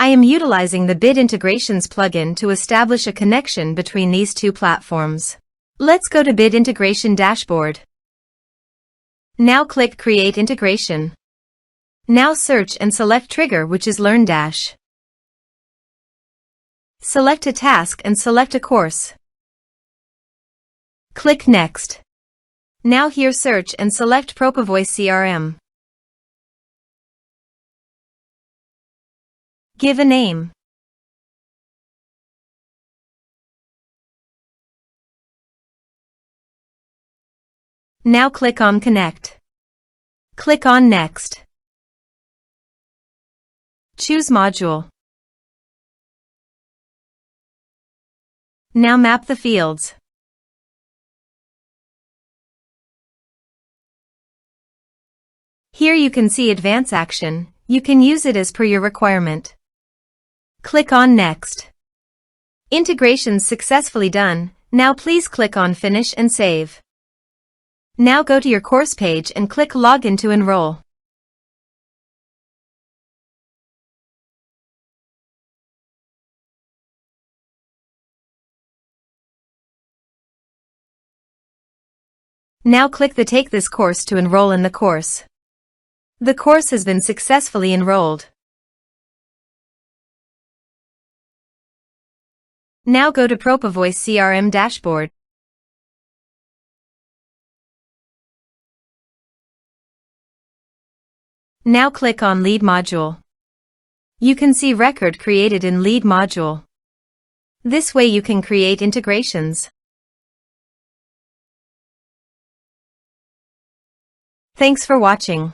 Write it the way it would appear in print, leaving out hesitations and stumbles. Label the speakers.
Speaker 1: I am utilizing the Bit Integrations plugin to establish a connection between these two platforms. Let's go to Bit Integration Dashboard. Now click Create Integration. Now search and select Trigger, which is LearnDash. Select a task and select a course. Click Next. Now here search and select Propovoice CRM. Give a name. Now click on Connect. Click on Next. Choose Module. Now map the fields. Here you can see Advance Action. You can use it as per your requirement. Click on Next. Integrations successfully done. Now please click on Finish and Save. Now go to your course page and click Login to enroll. Now click the Take this course to enroll in the course. The course has been successfully enrolled. Now go to Propovoice CRM dashboard. Now click on Lead module. You can see record created in Lead module. This way you can create integrations. Thanks for watching.